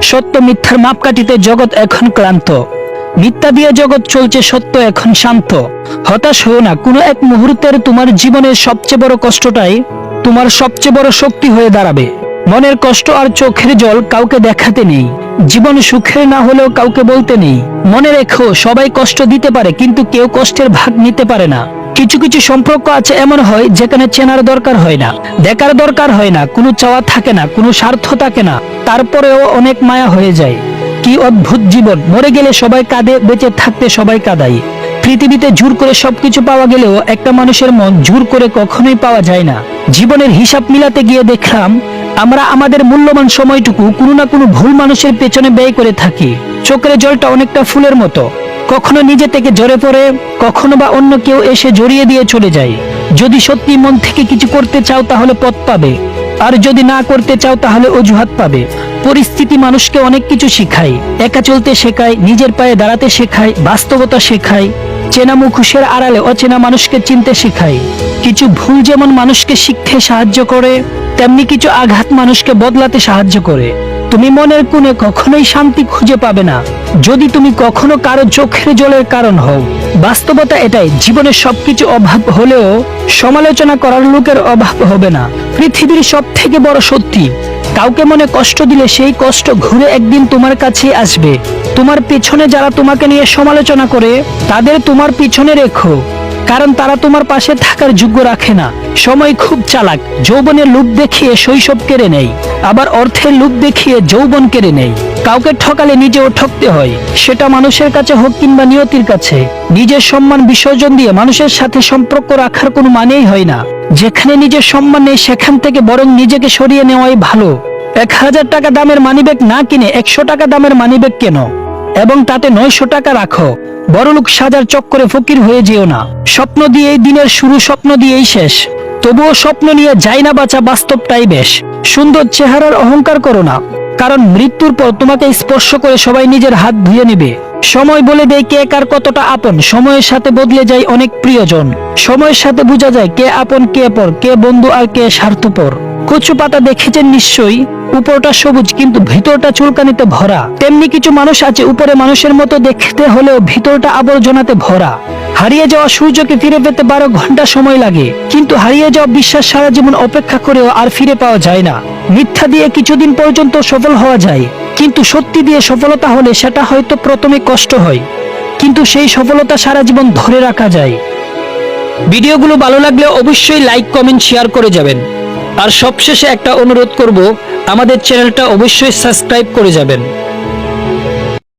সত্য মিথ্যার মাপকাঠিতে জগৎ এখন ক্লান্ত। মিথ্যা দিয়ে জগৎ চলছে, সত্য এখন শান্ত। হতাশ হও না, কোনো এক মুহূর্তের তোমার জীবনের সবচেয়ে বড় কষ্টটাই তোমার সবচেয়ে বড় শক্তি হয়ে দাঁড়াবে। মনের কষ্ট আর চোখের জল কাউকে দেখাতে নেই, জীবন সুখের না হলেও কাউকে বলতে নেই। মনে রেখো, সবাই কষ্ট দিতে পারে কিন্তু কেউ কষ্টের ভাগ নিতে পারে না। কিছু কিছু সম্পর্ক আছে এমন হয় যেখানে চেনার দরকার হয় না, দেখার দরকার হয় না, কোনো চাওয়া থাকে না, কোনো স্বার্থ থাকে না, তারপরেও অনেক মায়া হয়ে যায়। কি অদ্ভুত জীবন, মরে গেলে সবাই কাঁদে, বেঁচে থাকতে সবাই কাঁদায়। পৃথিবীতে জোর করে সবকিছু পাওয়া গেলেও একটা মানুষের মন জোর করে কখনোই পাওয়া যায় না। জীবনের হিসাব মিলাতে গিয়ে দেখলাম আমরা আমাদের মূল্যবান সময়টুকু কোনো না কোনো ভুল মানুষের পেছনে ব্যয় করে থাকি। চোখের জলটা অনেকটা ফুলের মতো, কখনো নিজে থেকে ঝরে পড়ে, কখনো বা অন্য কেউ এসে জড়িয়ে দিয়ে চলে যায়। যদি সত্যি মন থেকে কিছু করতে চাও তাহলে পথ পাবে, আর যদি না করতে চাও তাহলে অজুহাত পাবে। পরিস্থিতি মানুষকে অনেক কিছু শেখায়, একা চলতে শেখায়, নিজের পায়ে দাঁড়াতে শেখায়, বাস্তবতা শেখায়। চেনা মুখোশের আড়ালে অচেনা মানুষকে চিনতে শেখায়। কিছু ভুল যেমন মানুষকে শিখতে সাহায্য করে, তেমনি কিছু আঘাত মানুষকে বদলাতে সাহায্য করে। তুমি মনের কোণে কখনোই শান্তি খুঁজে পাবে না যদি তুমি কখনো কারো চোখের জলের কারণ হও। বাস্তবতা এটাই, জীবনে সবকিছু অভাব হলেও সমালোচনা করার লোকের অভাব হবে না। পৃথিবীর সব থেকে বড় সত্যি, কাউকে মনে কষ্ট দিলে সেই কষ্ট ঘুরে একদিন তোমার কাছে আসবে। তোমার পিছনে যারা তোমাকে নিয়ে সমালোচনা করে তাদের তোমার পিছনে রেখো, কারণ তারা তোমার পাশে থাকার যোগ্য রাখে না। সময় খুব চালাক, যৌবনের লোভ দেখিয়ে শৈশব কেড়ে নেয়, আবার অর্থের লোভ দেখিয়ে যৌবন কেড়ে নেয়। কাউকে ঠকালে নিজেও ঠকতে হয়, সেটা মানুষের কাছে হোক কিংবা নিয়তির কাছে। নিজের সম্মান বিসর্জন দিয়ে মানুষের সাথে সম্পর্ক রাখার কোনো মানেই হয় না। যেখানে নিজের সম্মান নেই সেখান থেকে বরং নিজেকে সরিয়ে নেওয়াই ভালো। 1000 টাকা দামের মানিব্যাগ না কিনে 100 টাকা দামের মানিব্যাগ কেন, এবং তাতে 900 টাকা রাখো। বড়লোক সাজার চক্করে ফকির হয়ে যেও না। স্বপ্ন দিয়েই দিনের শুরু, স্বপ্ন দিয়েই শেষ। তবুও স্বপ্ন নিয়ে যাই না বাঁচা, বাস্তবটাই বেশ। সুন্দর চেহারার অহংকার করো না, কারণ মৃত্যুর পর তোমাকে স্পর্শ করে সবাই নিজের হাত ধুয়ে নেবে। সময় বলে দেয় কে কার কতটা আপন, সময়ের সাথে বদলে যায় অনেক প্রিয়জন। সময়ের সাথে বোঝা যায় কে আপন কে পর, কে বন্ধু আর কে স্বার্থপর। কচু পাতা দেখেছেন নিশ্চয়ই, উপরটা সবুজ কিন্তু ভিতরটা চুলকানিতে ভরা। তেমনি কিছু মানুষ আছে উপরে মানুষের মতো দেখতে হলেও ভিতরটা আবর্জনাতে ভরা। হারিয়ে যাওয়া সূর্যকে ফিরে পেতে 12 ঘন্টা সময় লাগে, কিন্তু হারিয়ে যাওয়া বিশ্বাস সারা জীবন অপেক্ষা করেও আর ফিরে পাওয়া যায় না। মিথ্যা দিয়ে কিছুদিন পর্যন্ত সফল হওয়া যায়, কিন্তু সত্যি দিয়ে সফলতা হলে সেটা হয়তো প্রথমে কষ্ট হয়, কিন্তু সেই সফলতা সারা জীবন ধরে রাখা যায়। ভিডিওগুলো ভালো লাগলে অবশ্যই লাইক, কমেন্ট, শেয়ার করে যাবেন। আর সবশেষে একটা অনুরোধ করব, আমাদের চ্যানেলটা অবশ্যই সাবস্ক্রাইব করে যাবেন।